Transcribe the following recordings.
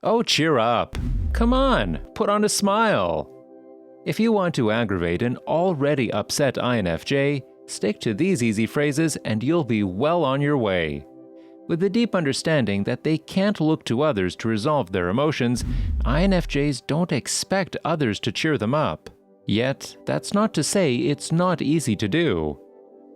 Oh, cheer up! Come on, put on a smile! If you want to aggravate an already upset INFJ, stick to these easy phrases and you'll be well on your way. With the deep understanding that they can't look to others to resolve their emotions, INFJs don't expect others to cheer them up. Yet, that's not to say it's not easy to do.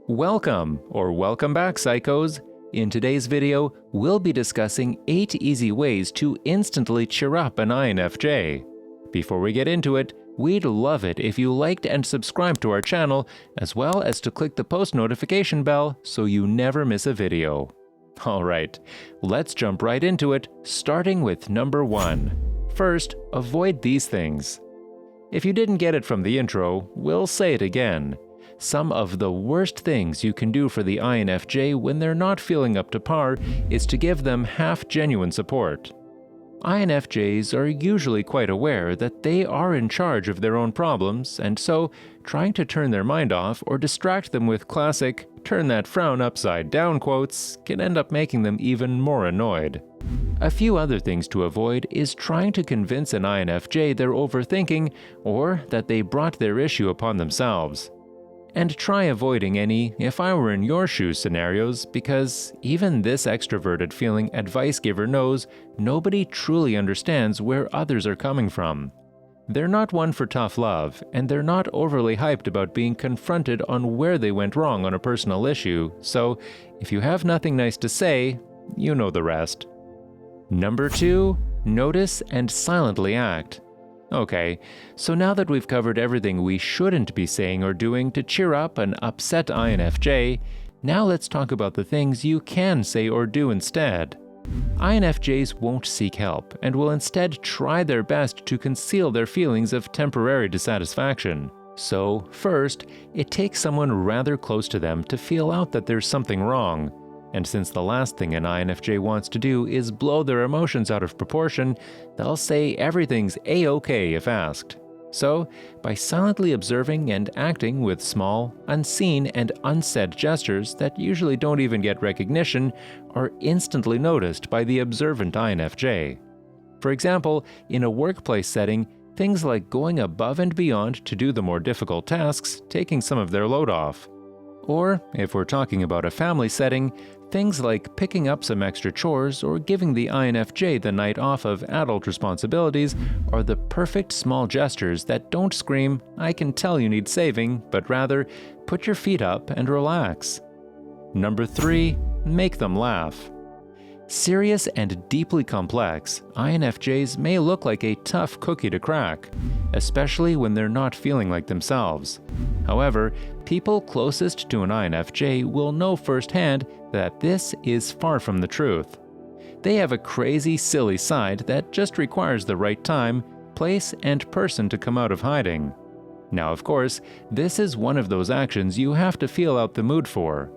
Welcome, or welcome back, psychos! In today's video, we'll be discussing 8 easy ways to instantly cheer up an INFJ. Before we get into it, we'd love it if you liked and subscribed to our channel, as well as to click the post notification bell so you never miss a video. Alright, let's jump right into it, starting with number 1. First, avoid these things. If you didn't get it from the intro, we'll say it again. Some of the worst things you can do for the INFJ when they're not feeling up to par is to give them half-genuine support. INFJs are usually quite aware that they are in charge of their own problems, and so trying to turn their mind off or distract them with classic "turn that frown upside down" quotes can end up making them even more annoyed. A few other things to avoid is trying to convince an INFJ they're overthinking or that they brought their issue upon themselves. And try avoiding any "if I were in your shoes" scenarios, because even this extroverted feeling advice giver knows nobody truly understands where others are coming from. They're not one for tough love, and they're not overly hyped about being confronted on where they went wrong on a personal issue, so if you have nothing nice to say, you know the rest. Number 2. Notice and silently act. Okay, so now that we've covered everything we shouldn't be saying or doing to cheer up an upset INFJ, now let's talk about the things you can say or do instead. INFJs won't seek help and will instead try their best to conceal their feelings of temporary dissatisfaction. So, first, it takes someone rather close to them to feel out that there's something wrong. And since the last thing an INFJ wants to do is blow their emotions out of proportion, they'll say everything's A-OK if asked. So, by silently observing and acting with small, unseen, and unsaid gestures that usually don't even get recognition, are instantly noticed by the observant INFJ. For example, in a workplace setting, things like going above and beyond to do the more difficult tasks, taking some of their load off. Or, if we're talking about a family setting, things like picking up some extra chores or giving the INFJ the night off of adult responsibilities are the perfect small gestures that don't scream, "I can tell you need saving," but rather, put your feet up and relax. Number 3. Make them laugh. Serious and deeply complex, INFJs may look like a tough cookie to crack, especially when they're not feeling like themselves. However, people closest to an INFJ will know firsthand that this is far from the truth. They have a crazy, silly side that just requires the right time, place, and person to come out of hiding. Now, of course, this is one of those actions you have to feel out the mood for.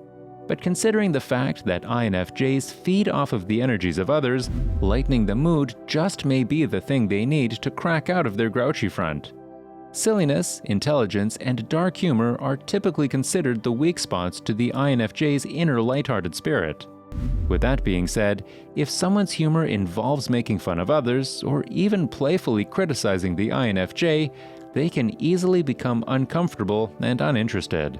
But considering the fact that INFJs feed off of the energies of others, lightening the mood just may be the thing they need to crack out of their grouchy front. Silliness, intelligence, and dark humor are typically considered the weak spots to the INFJ's inner lighthearted spirit. With that being said, if someone's humor involves making fun of others, or even playfully criticizing the INFJ, they can easily become uncomfortable and uninterested.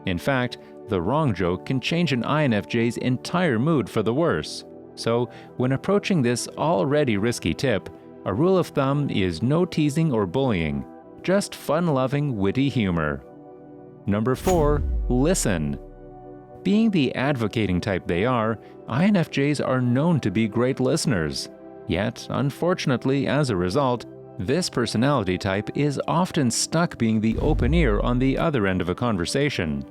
In fact, the wrong joke can change an INFJ's entire mood for the worse. So, when approaching this already risky tip, a rule of thumb is no teasing or bullying, just fun-loving, witty humor. Number 4. Listen. Being the advocating type they are, INFJs are known to be great listeners. Yet, unfortunately, as a result, this personality type is often stuck being the open ear on the other end of a conversation.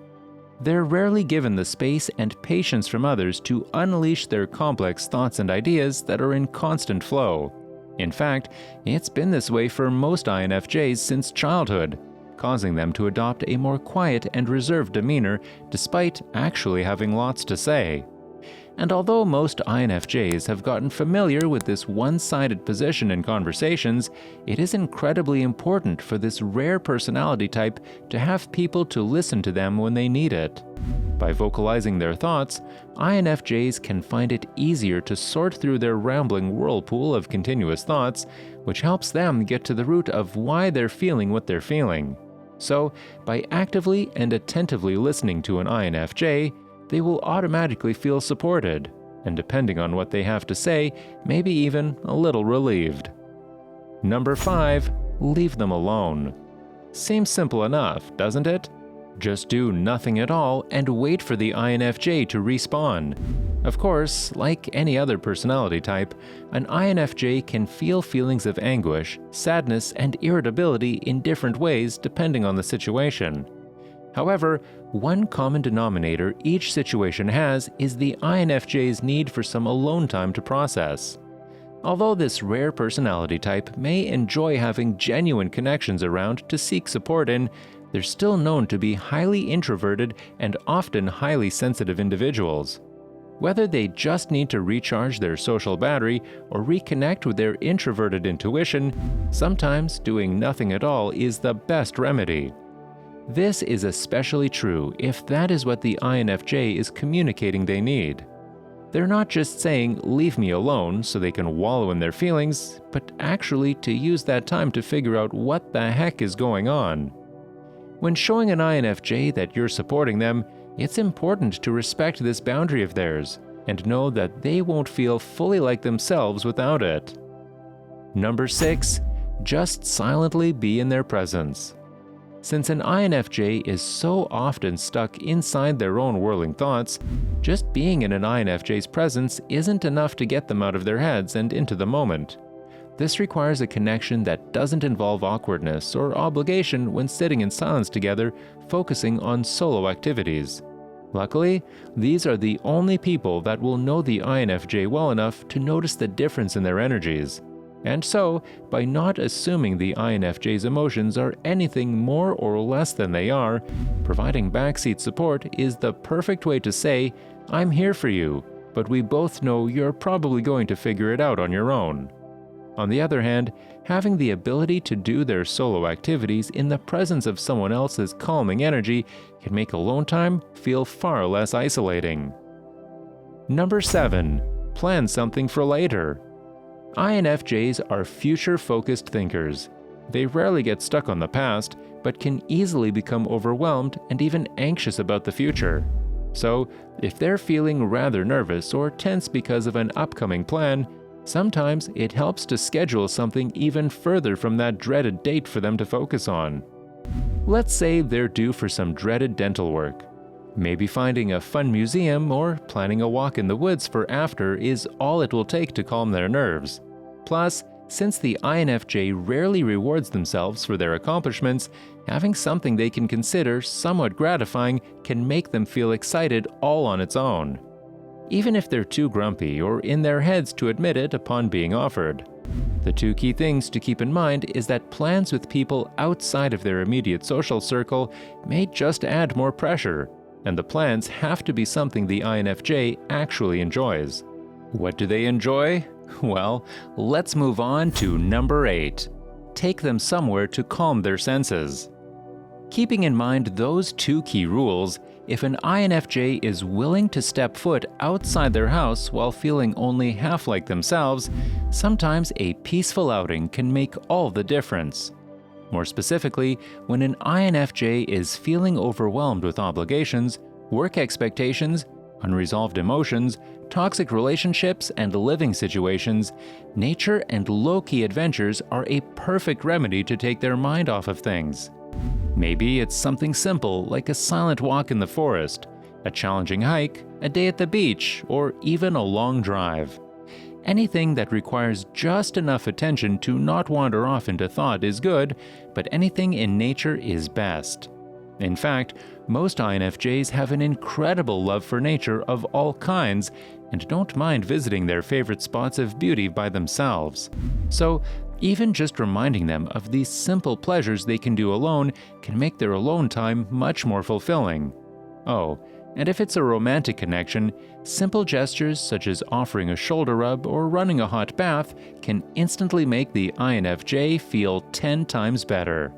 They're rarely given the space and patience from others to unleash their complex thoughts and ideas that are in constant flow. In fact, it's been this way for most INFJs since childhood, causing them to adopt a more quiet and reserved demeanor despite actually having lots to say. And although most INFJs have gotten familiar with this one-sided position in conversations, it is incredibly important for this rare personality type to have people to listen to them when they need it. By vocalizing their thoughts, INFJs can find it easier to sort through their rambling whirlpool of continuous thoughts, which helps them get to the root of why they're feeling what they're feeling. So, by actively and attentively listening to an INFJ, they will automatically feel supported, and depending on what they have to say, maybe even a little relieved. Number 5. Leave them alone. Seems simple enough, doesn't it? Just do nothing at all and wait for the INFJ to respawn. Of course, like any other personality type, an INFJ can feel feelings of anguish, sadness, and irritability in different ways depending on the situation. However, one common denominator each situation has is the INFJ's need for some alone time to process. Although this rare personality type may enjoy having genuine connections around to seek support in, they're still known to be highly introverted and often highly sensitive individuals. Whether they just need to recharge their social battery or reconnect with their introverted intuition, sometimes doing nothing at all is the best remedy. This is especially true if that is what the INFJ is communicating they need. They're not just saying, "leave me alone," so they can wallow in their feelings, but actually to use that time to figure out what the heck is going on. When showing an INFJ that you're supporting them, it's important to respect this boundary of theirs and know that they won't feel fully like themselves without it. Number 6. Just silently be in their presence. Since an INFJ is so often stuck inside their own whirling thoughts, just being in an INFJ's presence isn't enough to get them out of their heads and into the moment. This requires a connection that doesn't involve awkwardness or obligation when sitting in silence together, focusing on solo activities. Luckily, these are the only people that will know the INFJ well enough to notice the difference in their energies. And so, by not assuming the INFJ's emotions are anything more or less than they are, providing backseat support is the perfect way to say, "I'm here for you, but we both know you're probably going to figure it out on your own." On the other hand, having the ability to do their solo activities in the presence of someone else's calming energy can make alone time feel far less isolating. Number 7. Plan something for later. INFJs are future-focused thinkers. They rarely get stuck on the past, but can easily become overwhelmed and even anxious about the future. So, if they're feeling rather nervous or tense because of an upcoming plan, sometimes it helps to schedule something even further from that dreaded date for them to focus on. Let's say they're due for some dreaded dental work. Maybe finding a fun museum or planning a walk in the woods for after is all it will take to calm their nerves. Plus, since the INFJ rarely rewards themselves for their accomplishments, having something they can consider somewhat gratifying can make them feel excited all on its own, even if they're too grumpy or in their heads to admit it upon being offered. The two key things to keep in mind is that plans with people outside of their immediate social circle may just add more pressure, and the plans have to be something the INFJ actually enjoys. What do they enjoy? Well, let's move on to number 8. Take them somewhere to calm their senses. Keeping in mind those two key rules, if an INFJ is willing to step foot outside their house while feeling only half like themselves, sometimes a peaceful outing can make all the difference. More specifically, when an INFJ is feeling overwhelmed with obligations, work expectations, unresolved emotions, toxic relationships, and living situations, nature and low-key adventures are a perfect remedy to take their mind off of things. Maybe it's something simple like a silent walk in the forest, a challenging hike, a day at the beach, or even a long drive. Anything that requires just enough attention to not wander off into thought is good, but anything in nature is best. In fact, most INFJs have an incredible love for nature of all kinds and don't mind visiting their favorite spots of beauty by themselves. So, even just reminding them of these simple pleasures they can do alone can make their alone time much more fulfilling. Oh, And if it's a romantic connection, simple gestures such as offering a shoulder rub or running a hot bath can instantly make the INFJ feel 10 times better.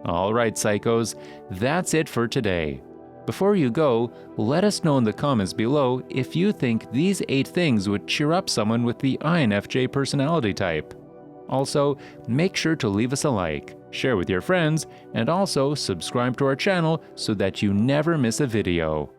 All right, psychos, that's it for today. Before you go, let us know in the comments below if you think these 8 things would cheer up someone with the INFJ personality type. Also, make sure to leave us a like, share with your friends, and also subscribe to our channel so that you never miss a video.